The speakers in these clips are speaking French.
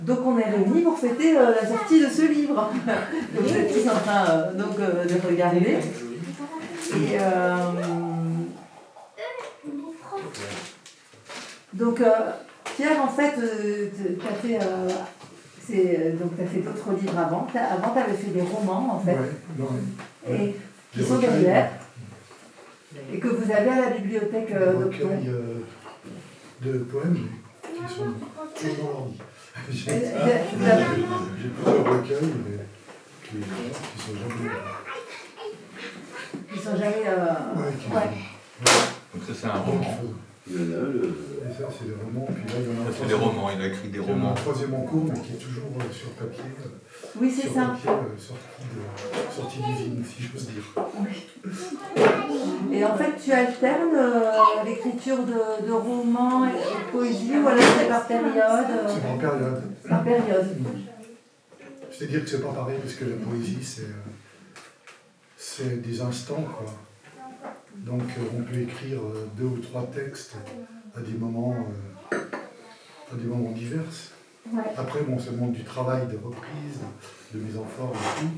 Donc on est réunis pour fêter la sortie de ce livre que vous êtes tous en train de regarder. Et donc Pierre, en fait, tu as fait, t'as fait d'autres livres avant. Avant, tu avais fait des romans, en fait, et qui sont derrière, et que vous avez à la bibliothèque d'Octon. De poèmes qui sont toujours dans l'ordi. J'ai plusieurs recueils, mais qui sont jamais... Qui sont jamais... Donc ça c'est un roman. Et ça c'est des romans. Puis là, il y en a Ça c'est des romans, il a écrit des romans. Un troisième en cours, mais qui est toujours sur papier. Oui, c'est ça. Papier, sorti d'usine, si j'ose dire. Oui. Et en fait, tu alternes l'écriture de romans et de poésie, ou alors c'est par période C'est par période. Par période. C'est-à-dire que c'est pas pareil, parce que la poésie, c'est des instants, quoi. Donc on peut écrire 2 ou 3 textes à des moments divers. Ouais. Après, bon, ça demande du travail, de reprise, de mise en forme et tout.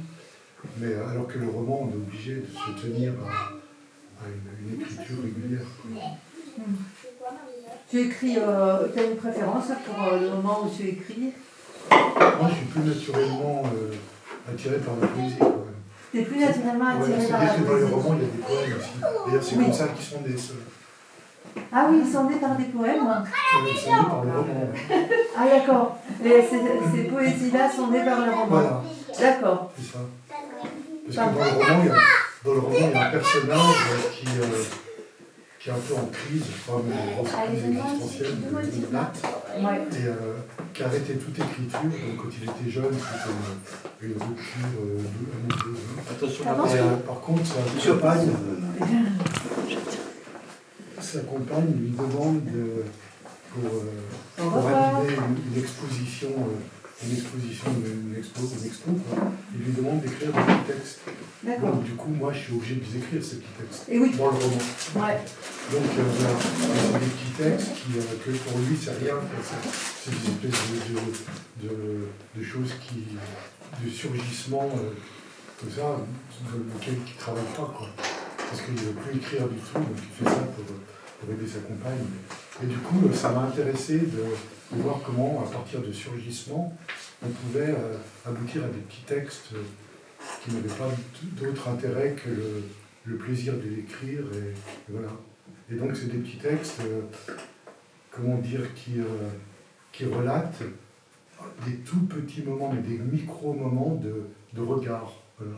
Mais alors que le roman, on est obligé de se tenir à une écriture régulière. Tu écris, tu as une préférence pour le moment où tu écris? Moi, je suis plus naturellement attiré par la poésie, quoi. Tu es plus naturellement attiré par la poésie. Dans les poésie. romans, il y a des poèmes aussi. D'ailleurs, c'est comme ça qu'ils sont nés. Ah oui, ils sont nés par des poèmes. Ils sont nés par le roman. Ah d'accord. Et ces poésies-là sont nées par le roman. Voilà. D'accord. C'est ça. Parce que dans le roman, il y a un personnage qui est un peu en crise, enfin, une grosse crise existentielle de date, et qui a arrêté toute écriture. Donc, quand il était jeune, c'était une rupture amoureuse. Attention, Par contre, sa compagne lui demande pour valider une exposition, une expo, quoi. Il lui demande d'écrire des petits textes. Donc, du coup, moi, je suis obligé de les écrire, ces petits textes, Et oui. dans le roman. Ouais. Donc, c'est des petits textes que pour lui, c'est rien. C'est des espèces de choses de surgissement, comme ça, dans lequel il ne travaille pas, quoi. Parce qu'il ne veut plus écrire du tout, donc il fait ça pour aider sa compagne. Et du coup, ça m'a intéressé de voir comment, à partir de surgissements, on pouvait aboutir à des petits textes qui n'avaient pas d'autre intérêt que le plaisir de l'écrire. Et voilà. Et donc, c'est des petits textes, comment dire, qui relatent des tout petits moments, mais des micro-moments de regard. Voilà.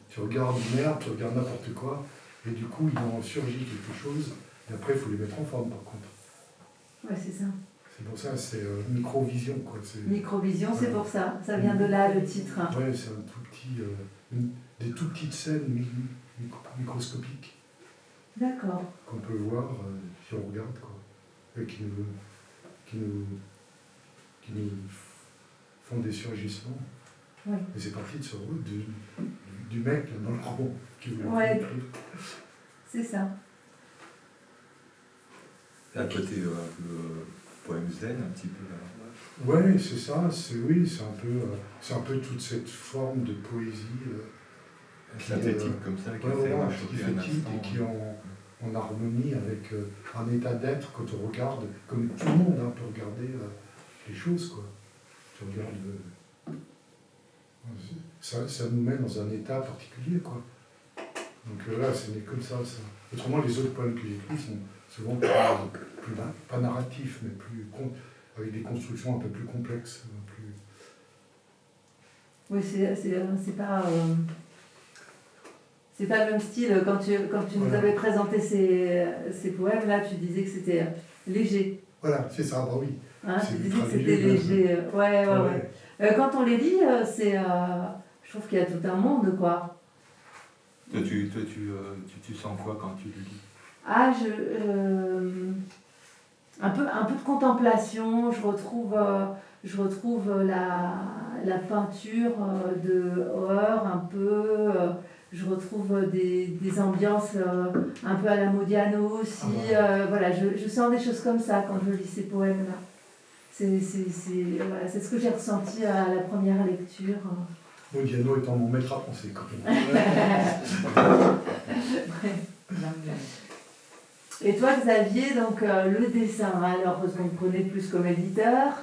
Tu regardes une merde, tu regardes n'importe quoi, et du coup, il en surgit quelque chose, et après, il faut les mettre en forme, par contre. Ouais, c'est ça. C'est pour ça, c'est microvision, quoi. Microvision, c'est pour ça. Ça vient de là, le titre. Ouais, c'est un tout petit, des tout petites scènes microscopiques. D'accord. Qu'on peut voir si on regarde, quoi. Et qui nous font des surgissements. Ouais. Et c'est parti de du mec là, dans le roman qui voulait écrire. C'est ça. Et à côté le poème zen un petit peu. Ouais, c'est ça. C'est un peu toute cette forme de poésie synthétique comme ça, qui et qui est en harmonie avec un état d'être quand on regarde, comme tout le monde peut regarder les choses, quoi. Tu regardes, ça nous met dans un état particulier, quoi. Donc là, c'est né comme ça. Autrement, les autres poèmes que j'écris sont souvent plus pas narratifs, mais avec des constructions un peu plus complexes. Oui, c'est pas... C'est pas le même style. Quand tu nous avais présenté ces poèmes, là, tu disais que c'était léger. Voilà, c'est ça, bah oui. Hein, tu disais que c'était léger. Ouais. Quand on les lit, je trouve qu'il y a tout un monde, quoi. Toi, tu sens quoi quand tu le lis? Ah, un peu de contemplation. Je retrouve la peinture de Hauer un peu. Je retrouve des ambiances un peu à la Modiano aussi. Voilà, je sens des choses comme ça quand je lis ces poèmes-là. voilà, c'est ce que j'ai ressenti à la première lecture. Modiano étant mon maître à penser quand même. Et toi, Xavier, donc le dessin, alors parce qu'on te connaît plus comme éditeur.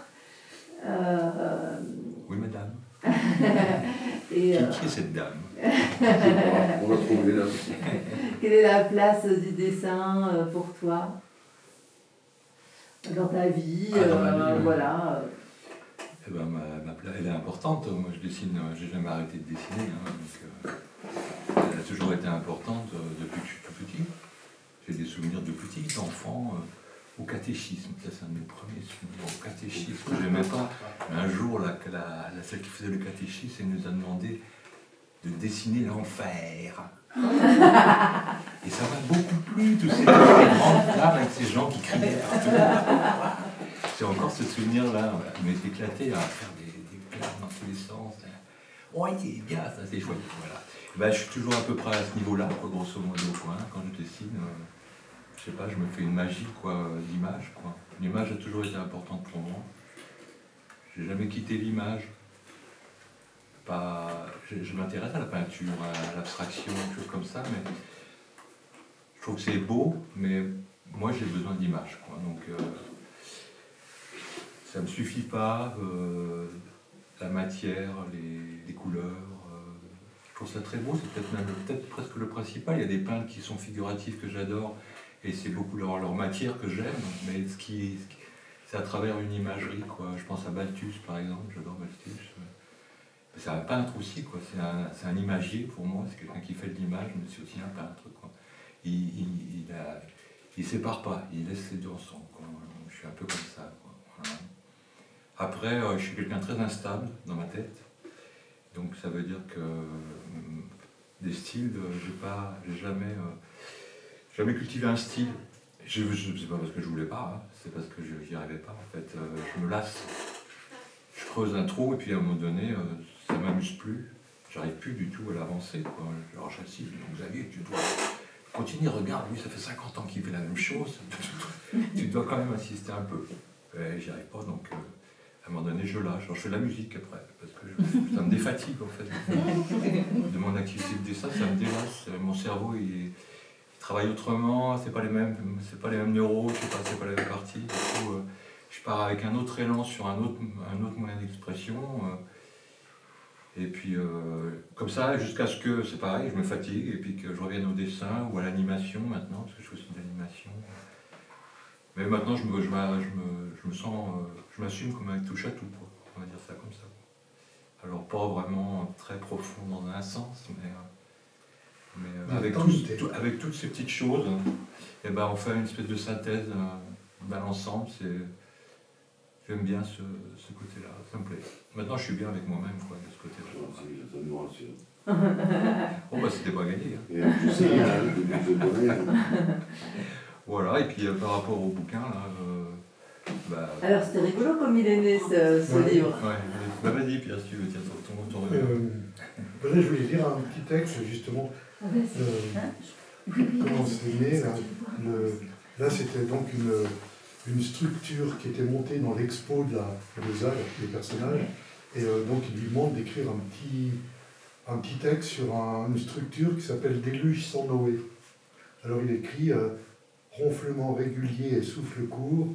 Oui, madame. Et, qui est cette dame? On l'a trouvé là. Quelle est la place du dessin pour toi dans ta vie, dans ma vie, oui. Voilà. Eh ben, ma place, elle est importante. Moi, je dessine, j'ai jamais arrêté de dessiner. Hein, donc, elle a toujours été importante depuis que je suis tout petit. J'ai des souvenirs de petit, d'enfant, au catéchisme. Ça, c'est un de mes premiers souvenirs au catéchisme. Je n'aimais pas. Un jour, celle qui faisait le catéchisme, elle nous a demandé de dessiner l'enfer. Et ça m'a beaucoup plu, tous ces grandes flammes avec ces gens qui criaient partout. J'ai encore ce souvenir-là, voilà. Il m'est éclaté à faire des flammes dans tous les sens. Oh, c'est bien, ça c'est chouette. Voilà. Ben, je suis toujours à peu près à ce niveau-là, grosso modo, quoi, hein. Quand je dessine, je sais pas, je me fais une magie d'image. L'image a toujours été importante pour moi. J'ai jamais quitté l'image. Je m'intéresse à la peinture, à l'abstraction, des choses comme ça, mais je trouve que c'est beau, mais moi j'ai besoin d'images, quoi. Donc ça ne me suffit pas, la matière, les couleurs, je trouve ça très beau, c'est peut-être presque le principal. Il y a des peintres qui sont figuratifs que j'adore, et c'est beaucoup leur matière que j'aime, mais c'est à travers une imagerie, quoi. Je pense à Balthus par exemple, j'adore Balthus. C'est un peintre aussi, quoi. C'est un imagier pour moi, c'est quelqu'un qui fait de l'image, mais c'est aussi un peintre, quoi. Il sépare pas, il laisse les deux ensemble, quoi. Je suis un peu comme ça, quoi. Voilà. Après, je suis quelqu'un de très instable dans ma tête, donc ça veut dire que des styles, j'ai jamais cultivé un style. C'est pas parce que je voulais pas, hein. C'est parce que j'y arrivais pas, en fait. Je me lasse. Je creuse un trou et puis à un moment donné, ça m'amuse plus. J'arrive plus du tout à l'avancer, quoi. Alors j'assiste, donc Xavier, tu dois continuer, regarde, lui ça fait 50 ans qu'il fait la même chose. Tu dois quand même insister un peu. J'y arrive pas, donc à un moment donné je lâche. Alors je fais de la musique après, parce que ça me défatigue en fait. De mon activité de dessin, ça me délasse. Mon cerveau il travaille autrement, c'est pas les mêmes neurones, c'est pas les mêmes parties. Du coup, je pars avec un autre élan sur un autre moyen d'expression. Et puis, comme ça, jusqu'à ce que, c'est pareil, je me fatigue, et puis que je revienne au dessin ou à l'animation maintenant, parce que je fais aussi de l'animation. Mais maintenant, je me sens, je m'assume comme un touche-à-tout, quoi. On va dire ça comme ça. Alors, pas vraiment très profond dans un sens, mais avec toutes ces petites choses, et ben, on fait une espèce de synthèse dans l'ensemble. J'aime bien ce côté-là, ça me plaît. Maintenant, je suis bien avec moi-même, quoi, de ce côté-là. Bon, bah, c'était pas gagné. Hein. Voilà, et puis par rapport au bouquin, là... Alors, c'était rigolo comme il est né, ce livre. Ouais, bah, vas-y, Pierre, si tu veux, tiens, ton regard. Là, je voulais lire un petit texte, justement. Comment c'est né, là. Là, c'était donc une structure qui était montée dans l'expo de la Beaux-Arts, les personnages, et donc il lui demande d'écrire un petit texte sur une structure qui s'appelle Déluge sans Noé. Alors il écrit ronflement régulier et souffle court,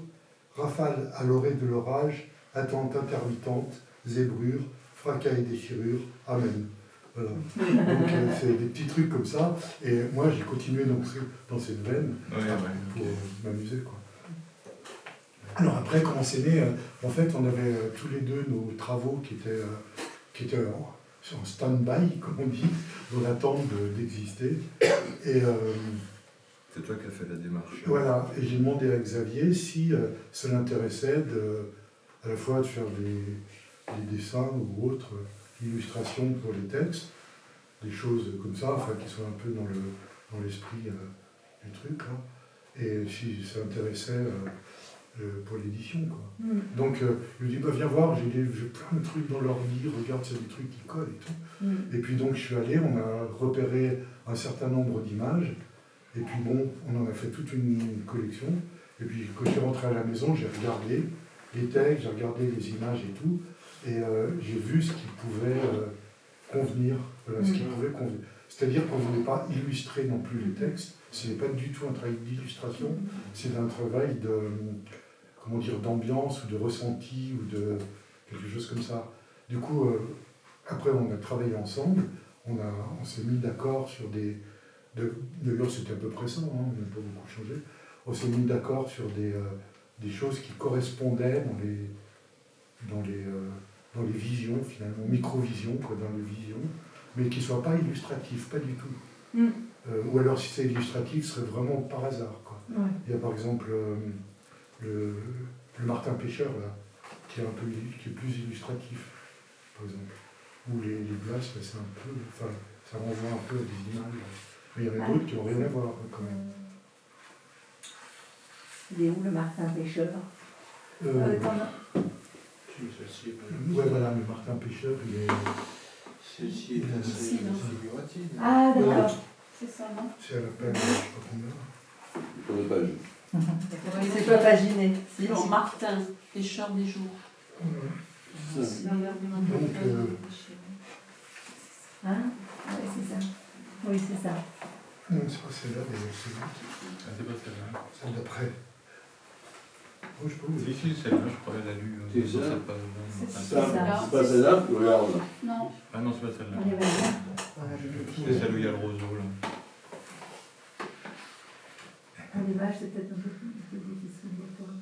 rafale à l'oreille de l'orage, attente intermittente, zébrure, fracas et déchirure, amen. Voilà. Donc c'est des petits trucs comme ça, et moi j'ai continué donc dans cette veine pour m'amuser, quoi. Alors après, comment c'est né, en fait, on avait tous les deux nos travaux qui étaient en stand-by, comme on dit, dans l'attente d'exister. Et c'est toi qui as fait la démarche. Voilà, et j'ai demandé à Xavier si ça l'intéressait à la fois de faire des dessins ou autres illustrations pour les textes, des choses comme ça, enfin qui soient un peu dans l'esprit du truc, hein, et si ça intéressait pour l'édition, quoi. Donc je lui dis, viens voir, j'ai plein de trucs dans l'ordi, regarde, c'est des trucs qui collent et tout. Et puis donc je suis allé, on a repéré un certain nombre d'images, et puis bon, on en a fait toute une collection, et puis quand je suis rentré à la maison, j'ai regardé, les textes, j'ai regardé les images et tout, et j'ai vu ce qui pouvait convenir, voilà, ce qui pouvait convenir. C'est-à-dire qu'on ne voulait pas illustrer non plus les textes, ce n'est pas du tout un travail d'illustration, c'est un travail de, comment dire, d'ambiance ou de ressenti ou de quelque chose comme ça. Du coup, après on a travaillé ensemble, on s'est mis d'accord sur des... D'ailleurs c'était à peu près ça, hein, on n'a pas beaucoup changé. On s'est mis d'accord sur des choses qui correspondaient dans les visions finalement, micro-visions, quoi, dans les visions, mais qui ne soient pas illustratifs, pas du tout. Ou alors si c'est illustratif, ce serait vraiment par hasard, quoi. Ouais. Il y a par exemple le Martin Pêcheur, là, qui est plus illustratif, par exemple. Ou les glaces, c'est un peu, enfin, ça renvoie un peu à des images. Mais il y en a d'autres qui n'ont rien à voir, quand même. Il est où le Martin Pêcheur Celle-ci est pas Ouais, voilà, le Martin Pêcheur, il est... Celle-ci est assez figurative. Ah, d'accord. C'est ça, non? C'est à la peine, je sais pas combien. Sur la page. C'est pas paginé. Si. Alors, Martin, pêcheur des jours. Donc, Hein? Oui, c'est ça. Oui, c'est ça. non, c'est pas celle-là, d'ailleurs, c'est l'autre. Ah, c'est pas celle-là. Celle d'après. Oh, je peux vous Si, dire. si, celle-là, je crois qu'elle a lu C'est sur ça. cette page. C'est Ça, ça. c'est pas celle-là, regarde. Non. Ah non, c'est pas celle-là. On est bien. C'est celle où il y a le roseau, là. À l'image, c'est peut-être un peu plus difficile pour toi.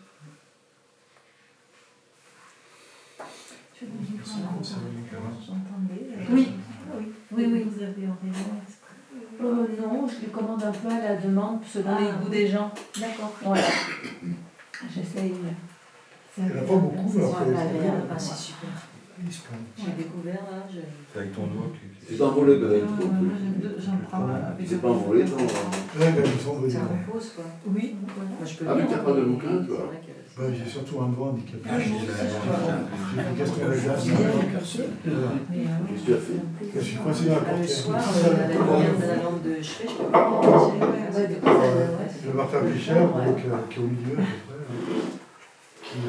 J'entendais. Oui, oui. Vous avez en raison exprès. Non, je les commande un peu à la demande, selon les goûts des gens. D'accord. Voilà. J'essaye. Il n'y en a pas beaucoup, mais après, Ah, c'est super. ils se prennent. J'ai découvert là, C'est avec ton doigt C'est envolé peut-être. j'en prends un. C'est pas envolé, non. Ouais, ben, ils sont Ça venus. repose quoi. Oui. Moi, je peux Ah, mais lire, t'as pas de bouquin, c'est toi. vrai que- Ben, j'ai surtout un doigt handicapé. Ah, J'ai une question de glace. Mais, oui. Qu'est-ce que tu as fait? Je suis coincé dans la Le portière. soir, à la lumière de la lampe de chevet, je peux pas manger. Ouais, du coup, ça- Le Martin Pêcheur, donc, qui est au milieu, à peu près, qui,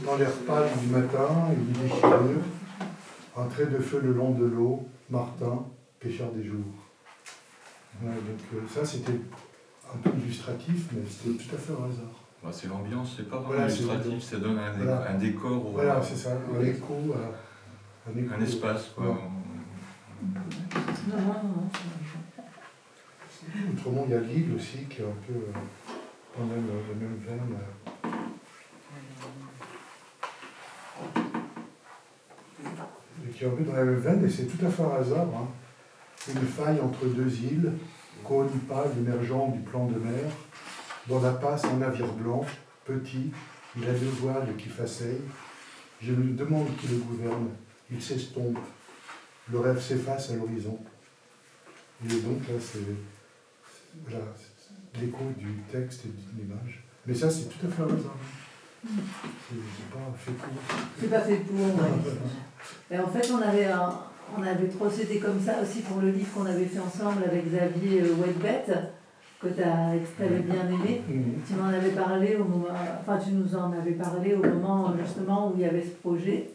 dans l'air pâle du matin, une déchirure, un trait de feu le long de l'eau, Martin, pêcheur des jours. Ouais, donc ça, c'était un peu illustratif, mais c'était tout à fait au hasard. Bah, c'est l'ambiance, c'est pas vraiment Voilà, c'est illustratif, l'ambiance. ça donne Voilà. un décor, ou Voilà, c'est ça, un écho, écho. un espace, quoi. Ouais. Non. Autrement, il y a Lille aussi, qui est un peu dans la même veine. Et qui est un peu dans la même veine, et c'est tout à fait un hasard. Hein. Une faille entre deux îles, cône pâle émergeant du plan de mer. Dans la passe, un navire blanc, petit, il a deux voiles qui façonnent. Je me demande qui le gouverne, il s'estompe. Le rêve s'efface à l'horizon. Et donc là, c'est voilà, l'écho du texte et de l'image. Mais ça, c'est tout à fait un hasard. C'est pas fait pour. C'est pas fait pour, ouais. Et en fait, on avait procédé comme ça aussi pour le livre qu'on avait fait ensemble avec Xavier Whitebet, que tu avais bien aimé. Tu m'en avais parlé au moment, enfin tu nous en avais parlé au moment justement où il y avait ce projet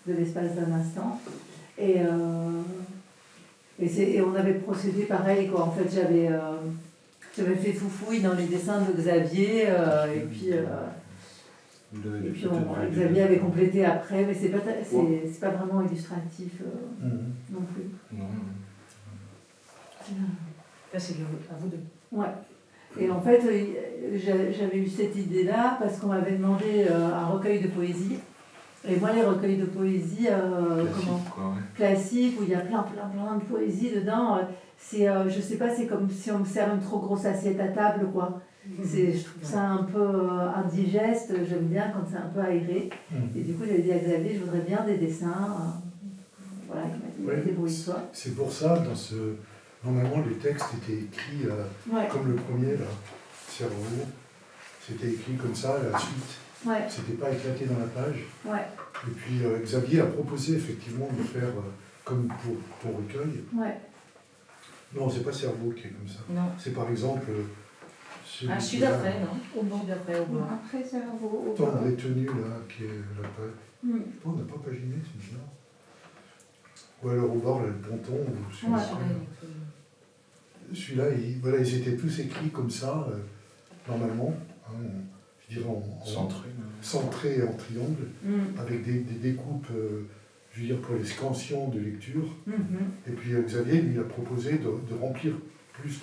de l'espace d'un instant. Et on avait procédé pareil, quoi. En fait, j'avais fait foufouille dans les dessins de Xavier, et puis Xavier avait complété après, mais c'est pas vraiment illustratif non plus. Non. C'est à vous deux. Ouais. Et en fait, j'avais eu cette idée-là parce qu'on m'avait demandé un recueil de poésie. Et moi, les recueils de poésie classiques, où il y a plein de poésie dedans, je sais pas, c'est comme si on me sert une trop grosse assiette à table, quoi. Je trouve ça un peu indigeste, j'aime bien quand c'est un peu aéré. Et du coup, j'avais dit à Xavier, je voudrais bien des dessins. Voilà, il m'a dit, débrouille-toi. C'est pour ça, normalement, les textes étaient écrits comme le premier, là, Cerveau. C'était écrit comme ça, la suite. Ouais. C'était pas éclaté dans la page. Ouais. Et puis Xavier a proposé effectivement de faire comme pour ton recueil. Ouais. Non, c'est pas Cerveau qui est comme ça. Non. C'est par exemple Ah, je suis d'après, non? Au bord d'après, au bord. Après, c'est au Tendre et tenue, là, qui est la page. Mm. Oh, on n'a pas paginé, c'est bizarre. Ou alors au bord, là, le ponton, ou celui-là. Ouais. Celui-là, voilà, ils étaient tous écrits comme ça, normalement, hein, je dirais centrés en triangle, avec des découpes, je veux dire, pour les scansions de lecture. Et puis Xavier lui a proposé de remplir plus,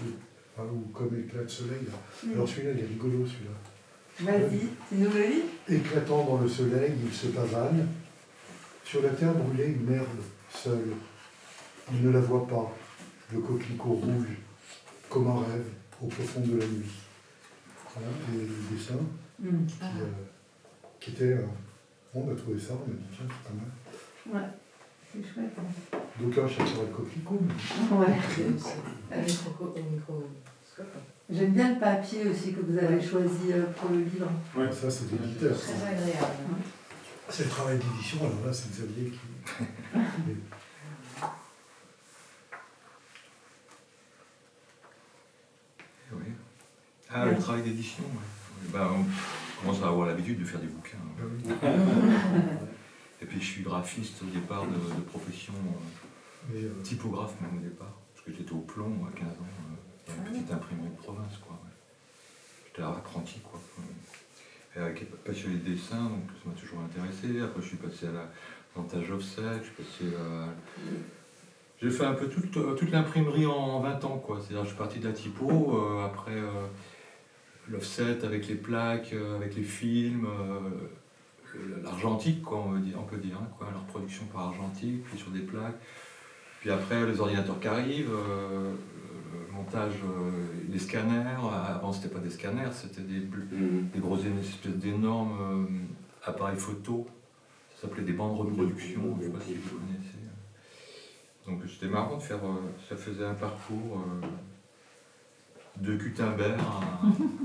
ou comme éclat de soleil. Là. Alors celui-là, il est rigolo, celui-là. Vas-y, tu nous le lis? Éclatant dans le soleil, il se pavane. Sur la terre brûlée, une merde, seule. Il ne la voit pas, le coquelicot rouge, comme un rêve, au profond de la nuit. Voilà, et le dessin, qui était... on a trouvé ça, on a dit, tiens, c'est pas mal. Ouais, c'est chouette. Hein. Donc là, je chercherai le coquelicot. Ouais. Au microscope. J'aime bien le papier aussi que vous avez choisi pour le livre. Ouais, ça, c'est l'éditeur. Très agréable. C'est le travail d'édition, alors là, c'est Xavier qui... Oui. Ah, le travail d'édition, ouais. Ben, on commence à avoir l'habitude de faire des bouquins. Et puis je suis graphiste au départ de profession, typographe même au départ, parce que j'étais au plomb à 15 ans, dans une petite imprimerie de province, quoi. Ouais. J'étais apprenti, quoi. Et avec passionné de dessin, donc ça m'a toujours intéressé. Après je suis passé à la montage offset, j'ai fait un peu toute l'imprimerie en 20 ans, quoi. C'est-à-dire je suis parti de la typo, après l'offset avec les plaques, avec les films, l'argentique, quoi, on peut dire, hein, quoi, la reproduction par argentique, puis sur des plaques. Puis après, les ordinateurs qui arrivent, le montage, les scanners. Avant, c'était pas des scanners, c'était des grosses espèces d'énormes appareils photo. Ça s'appelait des bandes de reproduction, je ne sais pas si vous connaissez. Donc c'était marrant de faire, ça faisait un parcours de Gutenberg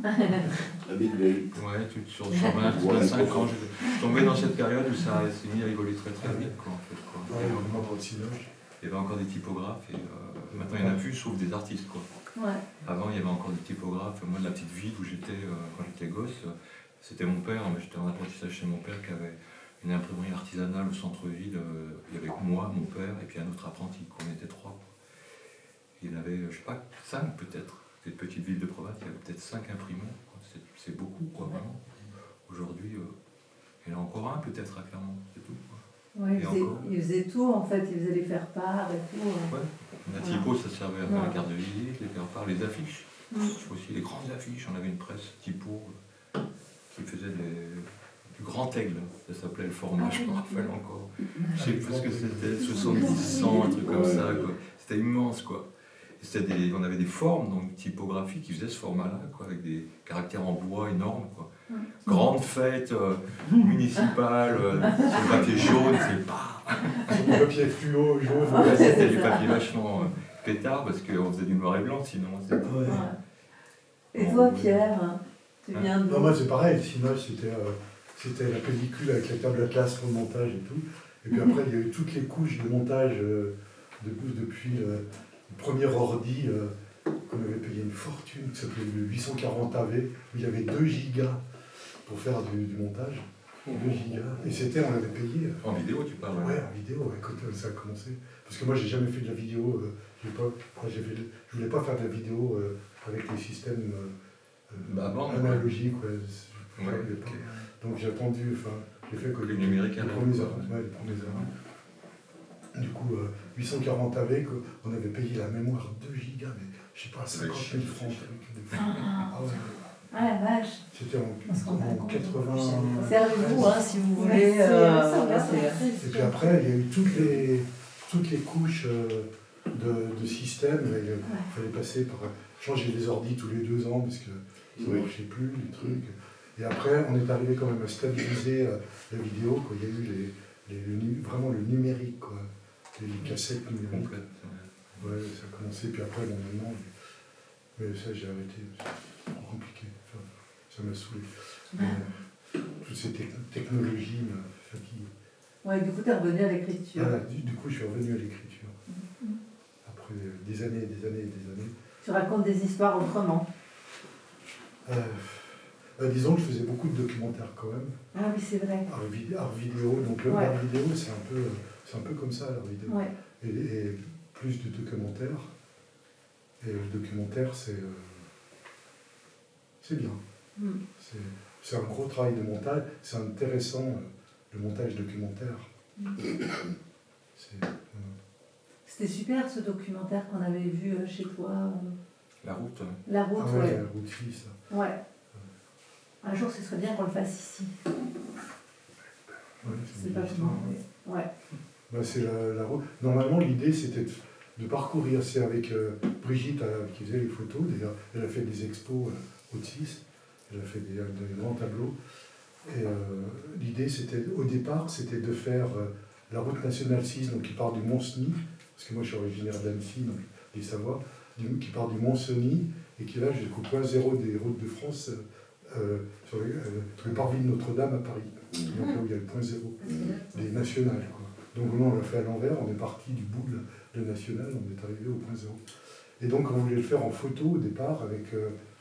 à Midway. Ouais, sur 25 ans, je suis tombé dans cette période où ça s'est mis à évoluer très très vite, quoi, en fait, quoi. Il y avait encore des typographes et maintenant il n'y en a plus sauf des artistes, quoi. Ouais. Avant il y avait encore des typographes. Moi de la petite ville où j'étais quand j'étais gosse, c'était mon père, j'étais en apprentissage chez mon père qui avait une imprimerie artisanale au centre-ville. Il y avait moi, mon père et puis un autre apprenti, on était 3. Il avait, je sais pas, 5 peut-être. Cette petite ville de province, il y avait peut-être 5 imprimants. C'est beaucoup, quoi, vraiment. Aujourd'hui, il y en a encore un peut-être à Clermont, c'est tout, quoi. Ouais, il faisait tout en fait, il faisait les faire-part et tout. Ouais. La typo, ça servait à faire la carte de visite, les faire-part, les affiches. Aussi les grandes affiches, on avait une presse typo qui faisait du grand aigle, ça s'appelait le format, je me rappelle encore. Je sais plus ce que c'était, 70, 100, un truc comme ça, quoi. C'était immense, quoi. On avait des formes donc, typographiques qui faisaient ce format-là, quoi, avec des caractères en bois énormes, quoi. Grande fête municipale, sur le papier jaune, c'est pas. Le papier fluo, jaune. Ouais, c'était du papier vachement pétard parce qu'on faisait du noir et blanc sinon. Ouais. Et toi, Pierre, tu viens de. Non, moi c'est pareil, le Cinoche c'était la pellicule avec la table Atlas pour le montage et tout. Et puis après, il y a eu toutes les couches de montage depuis le premier ordi qu'on avait payé une fortune, qui s'appelait le 840 AV, où il y avait 2 gigas pour faire du montage. 2 gigas. Et c'était, on avait payé. En vidéo, tu parles? Ouais, en vidéo, ouais, quand ça a commencé. Parce que moi, j'ai jamais fait de la vidéo. Je voulais pas faire de la vidéo avec les systèmes analogiques. Ouais, okay. Donc j'ai attendu, j'ai fait que le numérique les premiers armes. Du coup, 840 AV, on avait payé la mémoire 2 gigas, mais je sais pas, 50 000 francs. Ah ouais. Ah la vache. C'était en 80. Servez-vous si vous voulez. Et puis après, il y a eu toutes les couches de système. Il fallait passer par changer les ordis tous les 2 ans parce que ça ne marchait plus, les trucs. Et après, on est arrivé quand même à stabiliser la vidéo, quoi. Il y a eu vraiment le numérique, quoi. Les cassettes numériques. Ouais, ça a commencé, puis après, maintenant, mais ça, j'ai arrêté. C'est trop compliqué. Ça m'a saoulé. Toutes ces technologies me fatiguent. Ouais, du coup, tu es revenu à l'écriture. Voilà, du coup, je suis revenu à l'écriture. Après des années et des années et des années. Tu racontes des histoires autrement. Disons que je faisais beaucoup de documentaires quand même. Ah oui, c'est vrai. Art vidéo, donc l'art vidéo c'est un peu comme ça l'art vidéo. Ouais. Et plus de documentaires. Et le documentaire c'est bien. C'est un gros travail de montage, c'est intéressant le montage documentaire. C'était super ce documentaire qu'on avait vu chez toi. La route. La route, ah ouais. La route 6. Ouais. Un jour, ce serait bien qu'on le fasse ici. Ouais, c'est pas comment. Ouais. Bah, c'est la route. Normalement, l'idée, c'était de parcourir. C'est avec Brigitte qui faisait les photos. D'ailleurs, elle a fait des expos au TIS. Elle a fait des grands tableaux. Et l'idée, au départ, c'était de faire la route nationale 6, donc qui part du Mont-Cenis, parce que moi, je suis originaire d'Annecy, donc des Savoies, qui part du Mont-Cenis et qui va jusqu'au point zéro des routes de France, sur le parvis de Notre-Dame à Paris. Donc là où il y a le point zéro des nationales, quoi. Donc là, on l'a fait à l'envers, on est parti du bout de national, on est arrivé au point zéro. Et donc, on voulait le faire en photo au départ,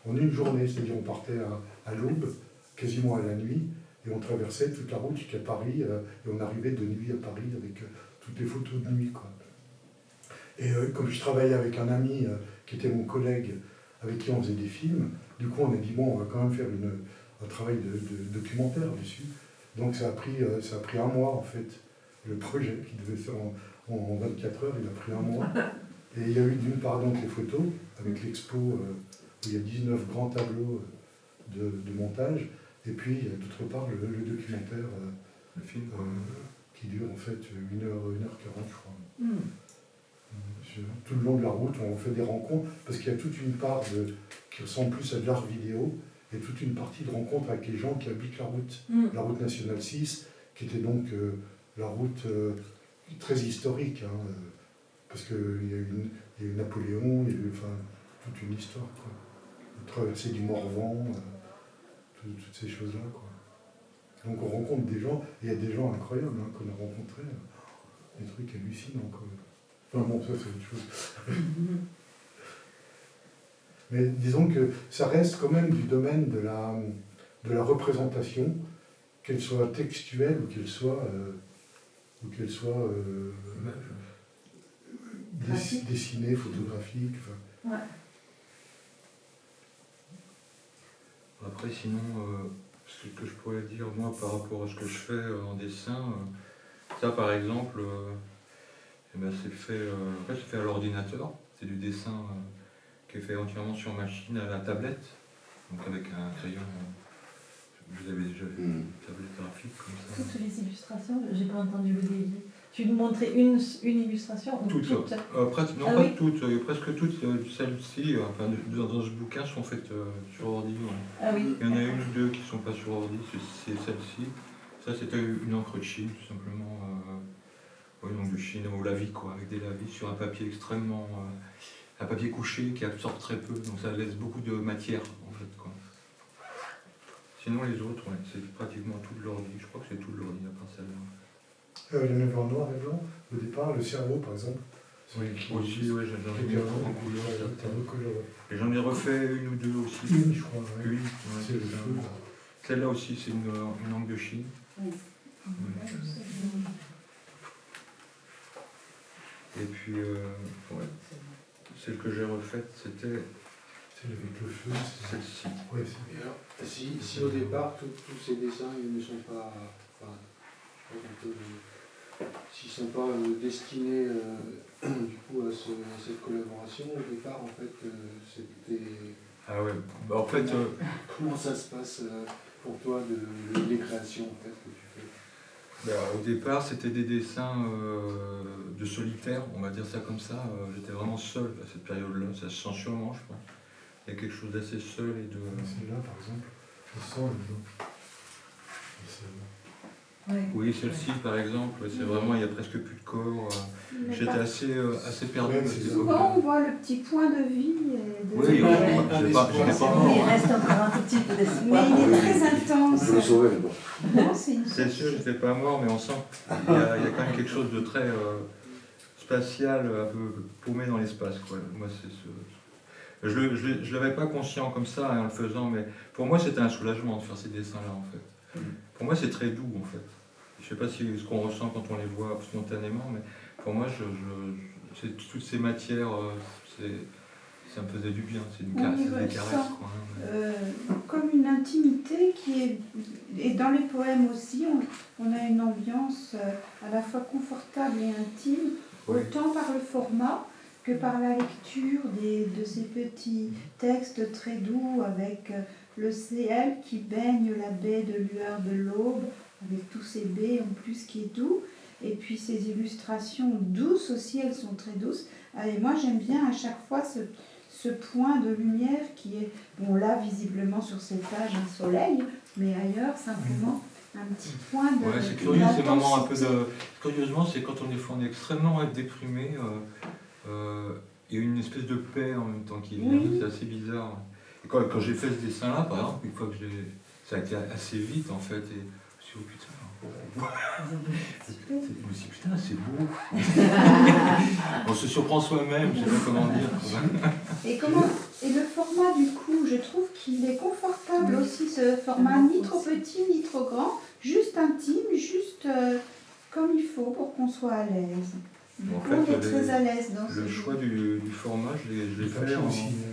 en une journée, c'est-à-dire on partait à l'aube, quasiment à la nuit, et on traversait toute la route jusqu'à Paris, et on arrivait de nuit à Paris avec toutes les photos de nuit, quoi. Et comme je travaillais avec un ami qui était mon collègue, avec qui on faisait des films, du coup on a dit bon, on va quand même faire un travail de documentaire dessus. Donc ça a pris un mois en fait, le projet qui devait se faire en 24 heures, il a pris un mois. Et il y a eu d'une part donc les photos, avec l'expo où il y a 19 grands tableaux de montage, et puis d'autre part le documentaire, le film, qui dure en fait 1h40 je crois. Tout le long de la route, on fait des rencontres, parce qu'il y a toute une part qui ressemble plus à de l'art vidéo, et toute une partie de rencontres avec les gens qui habitent la route nationale 6, qui était donc la route très historique, hein, parce qu'il y a eu Napoléon, il y a eu toute une histoire, quoi. La traversée du Morvan, toutes ces choses-là, quoi. Donc on rencontre des gens, et il y a des gens incroyables qu'on a rencontrés, des trucs hallucinants, quoi. Enfin bon, ça c'est autre chose. Mais disons que ça reste quand même du domaine de la représentation, qu'elle soit textuelle ou qu'elle soit dessinée, photographique. Ouais. Après, sinon, ce que je pourrais dire, moi, par rapport à ce que je fais en dessin, ça, par exemple, c'est fait à l'ordinateur. C'est du dessin qui est fait entièrement sur machine à la tablette, donc avec un crayon. Vous avez déjà vu une tablette graphique comme ça. Toutes les illustrations, j'ai pas entendu le début. Tu nous montrais une illustration ou toutes. Toutes Presque toutes celles-ci, dans ce bouquin, sont faites sur ordi. Ouais. Ah oui. Il y en a une ou deux qui ne sont pas sur ordi, c'est celle-ci. Ça, c'était une encre de Chine, tout simplement. Donc de Chine au lavis, quoi, avec des lavis sur un papier extrêmement. Un papier couché qui absorbe très peu, donc ça laisse beaucoup de matière, en fait, quoi. Sinon, les autres, ouais, c'est pratiquement tout de l'ordi. Je crois que c'est tout de l'ordi, à part celle-là. Il y en avait en noir et blanc, au départ, le cerveau, par exemple. Oui, aussi, ouais, j'en ai mis en couleur. Et j'en ai refait une ou deux aussi. Une, je crois, ouais. Une, ouais, c'est le feu. Celle-là aussi, c'est une encre de Chine. Oui. Et puis, ouais, celle que j'ai refaite, c'était celle avec le feu, celle-ci. Ouais, et alors, si au départ, tous ces dessins ils ne sont pas. S'ils ne sont pas destinés du coup à cette collaboration, au départ, en fait, c'était. Ah ouais, bah en fait. Comment ça se passe pour toi, les créations en fait, que tu fais? Au départ, c'était des dessins de solitaire, on va dire ça comme ça. J'étais vraiment seul à cette période-là, ça se sent sûrement, je pense. Il y a quelque chose d'assez seul et de... Celle-là, par exemple, je sens le blanc. Oui, celle-ci, par exemple, c'est vraiment, il n'y a presque plus de corps. J'étais assez perdu. Souvent, on voit le petit point de vie. Oui, je n'ai pas mort. Il reste encore un tout petit peu d'espoir. Mais il est très intense. Je le sauver, mais bon. Non, c'est sûr, je n'étais pas mort, mais on sent qu'il y a quand même quelque chose de très spatial, un peu paumé dans l'espace, quoi. Moi, c'est Je l'avais pas conscient comme ça en le faisant, mais pour moi c'était un soulagement de faire ces dessins-là en fait. Pour moi c'est très doux en fait. Je sais pas si ce qu'on ressent quand on les voit spontanément, mais pour moi c'est toutes ces matières, ça me faisait du bien, c'est des caresses quoi. Comme une intimité qui est... Et dans les poèmes aussi, on a une ambiance à la fois confortable et intime, Oui. autant par le format que par la lecture de ces petits textes très doux avec le ciel qui baigne la baie de lueur de l'aube, avec tous ces baies en plus qui est doux, et puis ces illustrations douces aussi, elles sont très douces. Et moi j'aime bien à chaque fois ce point de lumière qui est, bon là visiblement sur cette page un soleil, mais ailleurs simplement un petit point de... Ouais, c'est curieux ces moments un peu de... Curieusement, c'est quand on est extrêmement déprimé, il y a une espèce de paix en même temps qui vient, Oui. c'est assez bizarre. Et quand j'ai fait ce dessin-là, par exemple, une fois que ça a été assez vite en fait, et je me suis dit, oh putain, je me suis dit, putain, c'est beau. On se surprend soi-même, je sais pas comment dire. Et le format du coup, je trouve qu'il est confortable aussi, ce format ni trop petit ni trop grand, juste intime, juste comme il faut pour qu'on soit à l'aise. En On fait, est très à l'aise dans le choix du format, je l'ai fait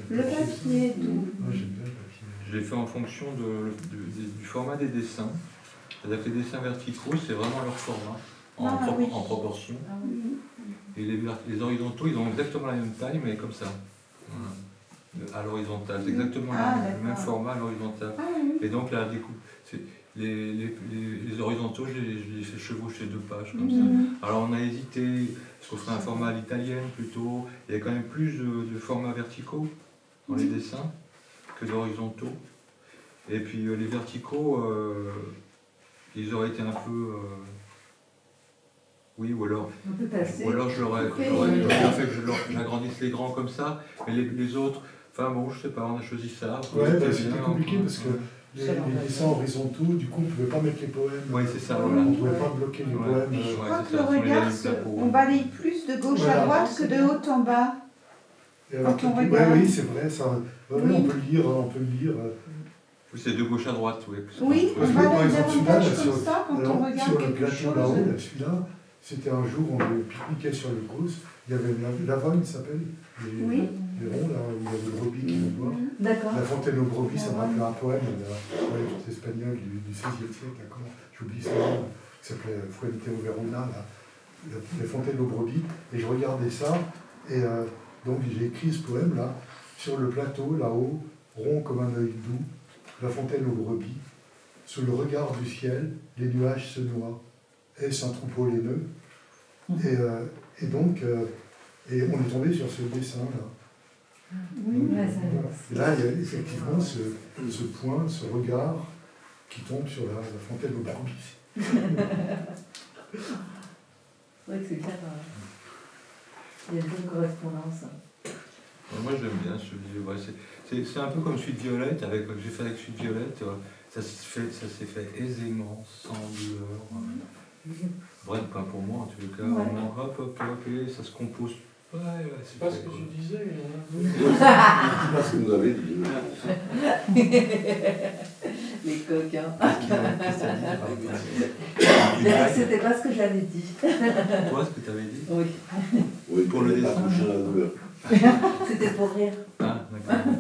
Le papier est doux. Moi j'aime bien le papier. Je l'ai fait en fonction du format des dessins. C'est-à-dire que les dessins verticaux, c'est vraiment leur format, en proportion. Et les horizontaux, ils ont exactement la même taille, mais comme ça. Voilà. À l'horizontale, c'est exactement le même format à l'horizontale. Et donc la découpe, les horizontaux, je les fais chevaucher 2 pages comme ça. Alors on a hésité, est-ce qu'on ferait un format à l'italienne plutôt? Il y a quand même plus de formats verticaux dans les dessins que d'horizontaux. Et puis les verticaux, ils auraient été un peu... oui, ou alors j'aurais fait que j'agrandisse les grands comme ça, mais les autres, enfin bon, je sais pas, on a choisi ça. Ouais, c'était compliqué parce que les dessins horizontaux, du coup, on ne pouvait pas mettre les poèmes. Oui, c'est ça, On voilà. ne pouvait pas bloquer les poèmes. Je crois que le regard, on balaye plus de gauche à droite que de haut en bas. Quand on regarde. Oui, c'est vrai, ça. Ouais, Oui. on peut le lire, on peut le lire. Oui, c'est de gauche à droite, oui. Oui, on Parce que, balaye par exemple, davantage celui-là, comme ça quand on regarde sur le quelque plateau chose. là-haut, là, celui-là, c'était un jour, on pique-niquait sur le cause, il y avait l'Avogne, ça s'appelle, Oui. les ronds, là, où il y avait le brebis qui veut boire. D'accord. La fontaine aux brebis, ça m'a rappelé un poème espagnol du XVIe siècle, là, comment j'oublie ça, qui s'appelait Fuente o Verona, là, les fontaines aux brebis, et je regardais ça, et donc j'ai écrit ce poème-là, sur le plateau, là-haut, rond comme un œil doux, la fontaine aux brebis, sous le regard du ciel, les nuages se noient. Est-ce un troupeau laineux? Et donc, et on est tombé sur ce dessin-là. Oui. Et là, il y a effectivement ce point, ce regard qui tombe sur la fontaine aux brebis. C'est vrai que c'est clair. Il y a une bonne correspondance. Moi j'aime bien ce livre. C'est un peu comme Suite Violette, j'ai fait avec Suite Violette, ça s'est fait aisément, sans douleur. Bref, pas pour moi en tout cas. Hop, et ça se compose. Ouais, C'est pas ce que tu disais. C'est pas ce que vous avez dit. Les coquins. Toi, C'était pas ce que j'avais dit. ce que tu avais dit? Oui. Oui, Pour le dessin. toucher à la douleur. C'était pour rire. Ah, d'accord.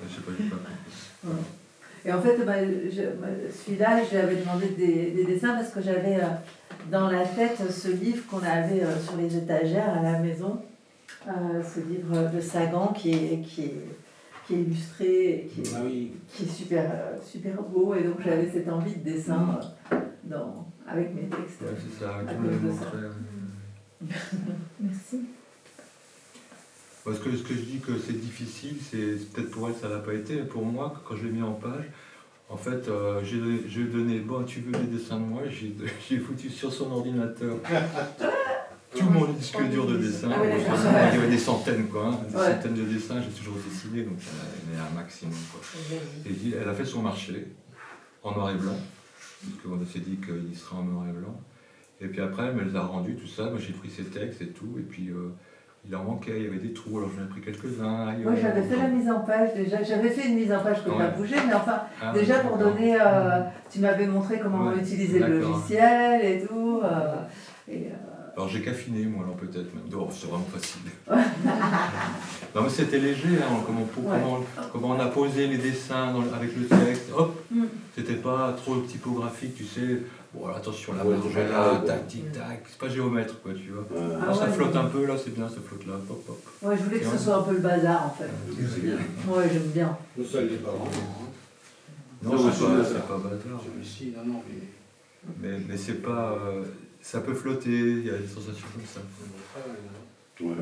Je sais pas, j'ai pas compris. Et en fait, celui-là, je lui avais demandé des dessins parce que j'avais dans la tête ce livre qu'on avait sur les étagères à la maison, ce livre de Sagan qui est illustré, qui est super, super beau, et donc j'avais cette envie de dessin avec mes textes. Ouais, c'est ça, à je cause voulais de montrer. Merci. Parce que ce que je dis que c'est difficile, c'est peut-être pour elle ça l'a pas été, mais pour moi, quand je l'ai mis en page, en fait, j'ai donné, bon, tu veux des dessins de moi, j'ai foutu sur son ordinateur tout mon disque dur de dessin. Ah oui, d'accord. Il y avait des centaines, quoi, des centaines de dessins, j'ai toujours dessiné, donc elle est un maximum, quoi. Et elle a fait son marché en noir et blanc, parce qu'on s'est dit qu'il serait en noir et blanc. Et puis après, elle me les a rendus, tout ça, moi j'ai pris ses textes et tout, et puis il en manquait, il y avait des trous, alors j'en ai pris quelques-uns. ailleurs. Moi, j'avais fait la mise en page déjà. J'avais fait une mise en page que tu as Ouais. bougé, mais enfin, Ah, déjà pour d'accord. donner. Tu m'avais montré comment Ouais, utiliser le d'accord. logiciel et tout. Et, Alors j'ai qu'affiné, moi, alors peut-être même. Oh, c'est vraiment facile. Non, mais c'était léger, hein, comment on a posé les dessins avec le texte. Hop, c'était pas trop typographique, tu sais. Bon, alors, attention, la Ouais, marge c'est est pas là, grave. tac, tic, tac. C'est pas géomètre, quoi, tu vois. Ah Là, ça ouais, flotte mais- un peu, là, c'est bien, ça flotte là. Hop, hop. ouais, je voulais que ce soit un peu le bazar en fait. C'est bien. Ouais, j'aime bien. Non, ça, il n'est pas vraiment. Hein. Non, Non, c'est pas bazar. Si, non, mais. Mais c'est pas. Ça peut flotter, il y a des sensations comme ça. Ouais.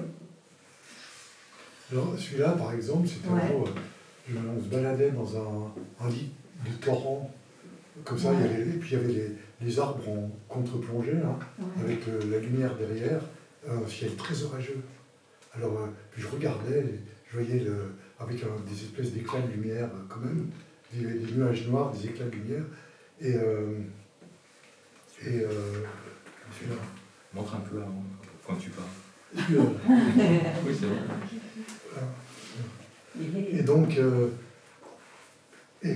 Alors, celui-là, par exemple, c'était Ouais. un jour, on se baladait dans un lit de torrent, comme ça, il y avait, et puis il y avait les arbres en contre-plongée, là, Ouais. avec la lumière derrière, un ciel très orageux. Alors, puis je regardais, et je voyais avec des espèces d'éclats de lumière, quand même, des nuages noirs, des éclats de lumière, et celui-là. Montre un peu avant, quand tu parles. Celui-là. Oui, c'est vrai. Et donc, je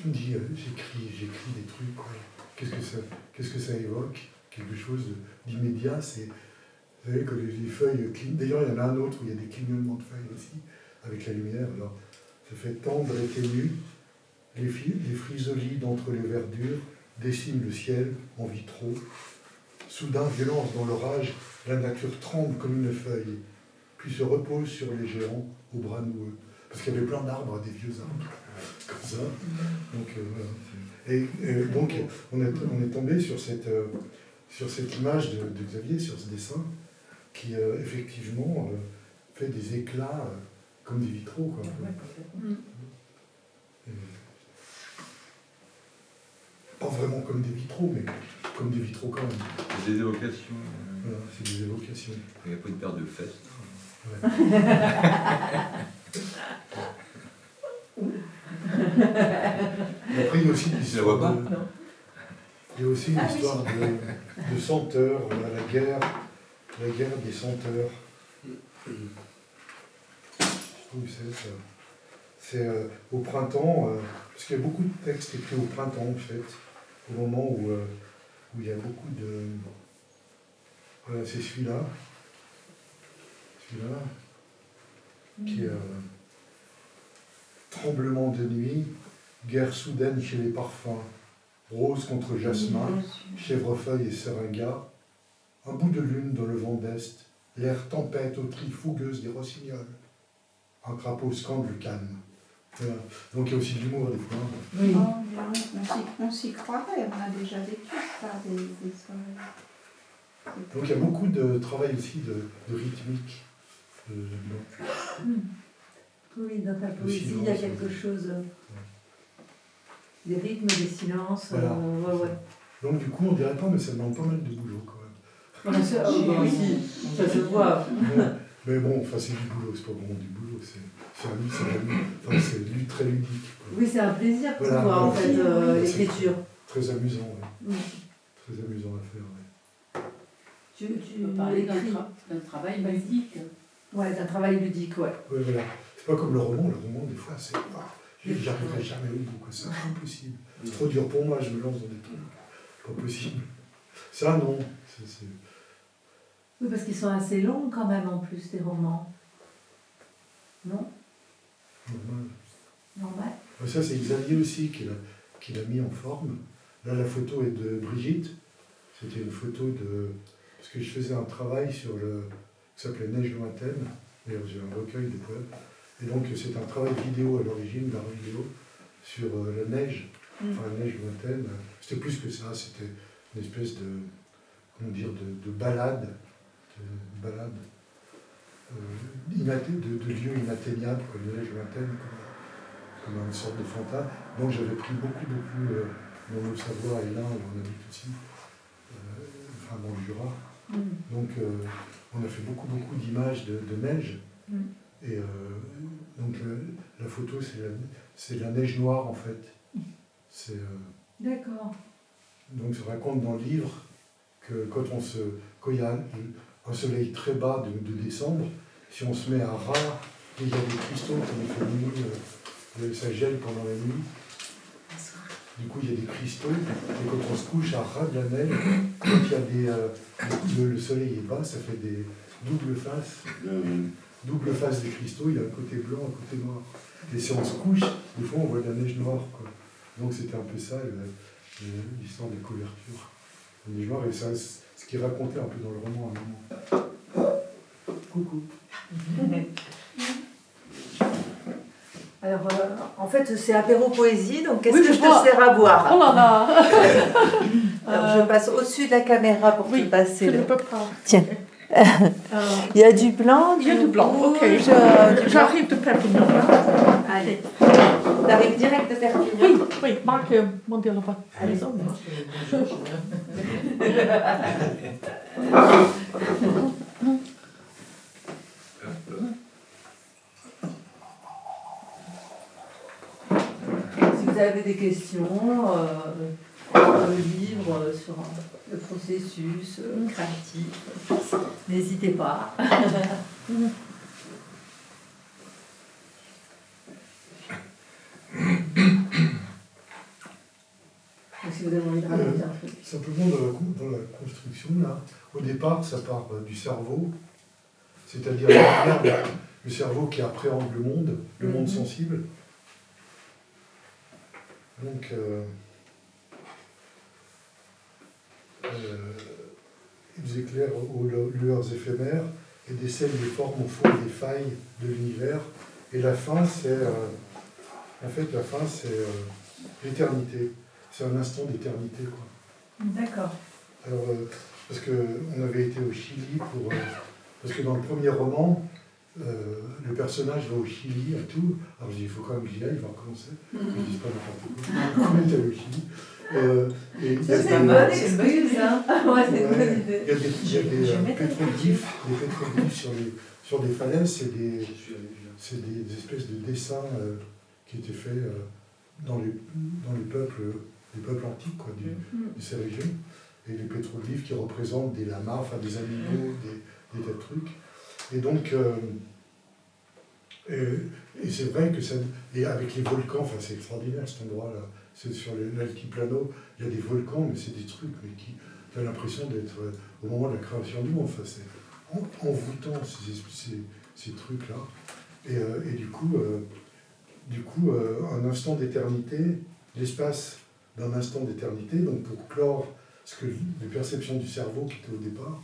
me dis, j'écris des trucs, quoi. Qu'est-ce que ça évoque? Quelque chose d'immédiat, c'est, vous savez, que les feuilles clignent. D'ailleurs, il y en a un autre où il y a des clignements de feuilles aussi, avec la lumière. Alors, ça fait tendre et ténu, les frisolies d'entre les verdures dessinent le ciel en vitraux. Soudain, violence dans l'orage, la nature tremble comme une feuille, puis se repose sur les géants aux bras noueux. Parce qu'il y avait plein d'arbres, des vieux arbres, comme ça. Donc, voilà. Et donc, on est tombé sur cette image de Xavier, sur ce dessin, qui effectivement fait des éclats comme des vitraux, quoi. Et, pas vraiment comme des vitraux, mais comme des vitraux quand même. C'est des évocations. Voilà, c'est des évocations. Il n'y a pas une paire de fesses. Ouais. Et après, il y a aussi Je la vois pas. Il y a aussi l'histoire de senteurs, la guerre des senteurs. Je trouve que c'est ça. C'est au printemps, parce qu'il y a beaucoup de textes écrits au printemps, en fait, au moment où il y a beaucoup de... Voilà, c'est celui-là. Celui-là, qui est tremblement de nuit, guerre soudaine chez les parfums, rose contre jasmin, chèvrefeuille et seringa, un bout de lune dans le vent d'est, l'air tempête aux trilles fougueuses des rossignols, un crapaud scande le calme. Voilà. Donc il y a aussi de l'humour des fois. Oui. Oh, mais on s'y croirait, on a déjà vécu ça, des soirées. Donc il y a beaucoup de travail aussi de rythmique. Oui, dans ta poésie, silence, il y a quelque chose. Des rythmes, des silences. Voilà. Ouais. Donc du coup, on dirait pas, mais ça demande pas mal de boulot quand même. Ça se voit. Mais bon, enfin c'est du boulot, c'est pas vraiment du boulot, c'est très ludique. Quoi. Oui, c'est un plaisir pour Voilà, toi, en voilà. fait, C'est l'écriture. Très amusant, ouais. Mm. Très amusant à faire. Ouais. Tu On peut parler écris. d'un travail ludique. Ouais, d'un travail ludique, ouais. Ouais, voilà. C'est pas comme le roman, des fois, c'est. J'arriverai jamais au bout, quoi. C'est impossible. C'est trop dur pour moi, je me lance dans des trucs. Pas possible. Ça, non. Oui, parce qu'ils sont assez longs quand même en plus, tes romans. Non? Normal. Normal. Ça, c'est Xavier aussi qui l'a mis en forme. Là, la photo est de Brigitte. C'était une photo de... Parce que je faisais un travail sur qui s'appelait Neige lointaine. D'ailleurs, j'ai un recueil de poèmes. Et donc, c'est un travail vidéo à l'origine, d'un vidéo, sur la neige. Enfin, la neige lointaine. C'était plus que ça. C'était une espèce de... Comment dire? De balade. De lieux inatteignables, comme la neige lointaine. Comme une sorte de fantasme. Donc j'avais pris beaucoup dans le Savoie et là où on habite aussi, enfin dans le Jura. Donc on a fait beaucoup d'images de neige. Et donc la photo c'est de la neige noire en fait. D'accord. Donc ça raconte dans le livre que quand il y a un soleil très bas de décembre, si on se met à ras, et il y a des cristaux, comme il fait nuit, ça gèle pendant la nuit. Du coup, il y a des cristaux, et quand on se couche à ras de la neige, quand il y a le soleil est bas, ça fait des doubles faces. Double face des cristaux, il y a un côté blanc, un côté noir. Et si on se couche, des fois on voit de la neige noire, quoi. Donc c'était un peu ça, l'histoire des couvertures. La neige noire, et ça, ce qui est raconté un peu dans le roman à un moment. Coucou. Alors, en fait, c'est apéro poésie, donc qu'est-ce Oui, que je je te vois. sers à boire? Oh là là. Alors, je passe au-dessus de la caméra pour te passer je le... ne peux pas. Tiens. Il y a du blanc, Il y a du blanc, ok. rouge, du J'arrive de Perpignan. Allez. T'arrives direct de Perpignan. Oui, oui, Marc m'en dit pas. Allez. Si vous avez des questions, le livre sur le processus créatif, n'hésitez pas. Si vous avez envie de raconter un truc. Simplement, dans la construction, là, au départ, ça part du cerveau, c'est-à-dire le cerveau qui appréhende le monde sensible. Donc, ils éclairent aux lueurs éphémères et décèlent les formes au fond des failles de l'univers. Et la fin, c'est l'éternité. C'est un instant d'éternité, quoi. D'accord. Alors, parce qu'on avait été au Chili parce que dans le premier roman, le personnage va au Chili à tout. Alors je dis, il faut quand même que j'y aille, il va recommencer. Je ne dis pas n'importe quoi. On est allé au Chili. Ça, c'est une bonne excuse, hein. Ouais, c'est une bonne idée. Il y a des pétroglyphes sur des falaises, c'est des espèces de dessins qui étaient faits dans les peuples antiques, quoi, de ces régions. Et les pétroglyphes qui représentent des lamas, enfin des animaux, des tas de trucs. Et donc, et c'est vrai que ça. Et avec les volcans, enfin c'est extraordinaire cet endroit-là. C'est sur l'altiplano, il y a des volcans, mais c'est des trucs, mais qui. Tu as l'impression d'être au moment de la création du monde. Enfin, c'est envoûtant ces trucs-là. Et du coup, un instant d'éternité, l'espace d'un instant d'éternité, donc pour clore les perceptions du cerveau qui étaient au départ.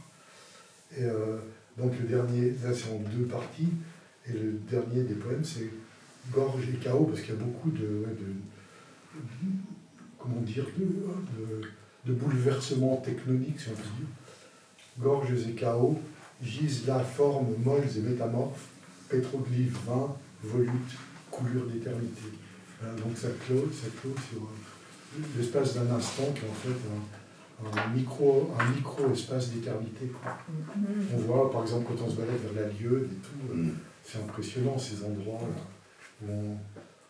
Et donc le dernier, là c'est en 2 parties, et le dernier des poèmes c'est Gorge et chaos, parce qu'il y a beaucoup de bouleversements tectoniques, si on peut dire. Gorges et chaos, gisent là formes molles et métamorphes, pétroglyphes vains, volutes, coulures d'éternité. Voilà, donc ça clôt sur l'espace d'un instant qui est en fait un micro-espace d'éternité. On voit par exemple quand on se balade vers la Lieue et tout, c'est impressionnant ces endroits où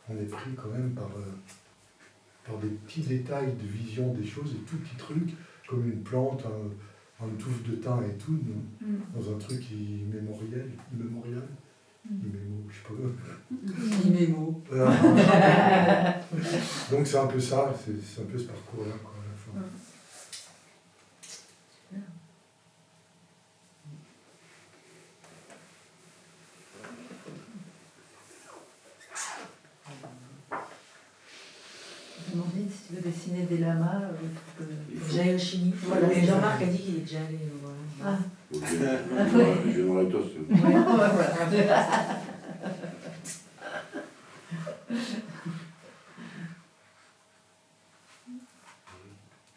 on est pris quand même par des petits détails de vision des choses, des tout petits trucs, comme une plante, un touffe de thym et tout, dans un truc immémorial, je sais pas. Immémo. Donc c'est un peu ça, c'est un peu ce parcours-là, quoi, à la fin. Amandine, si tu veux dessiner des lamas, tu peux... J'allais au Chili. Voilà, Et c'est Jean-Marc ça. a dit qu'il est déjà allé. Voilà. Ah. Je vais dans la tosse. Ouais, ouais, voilà.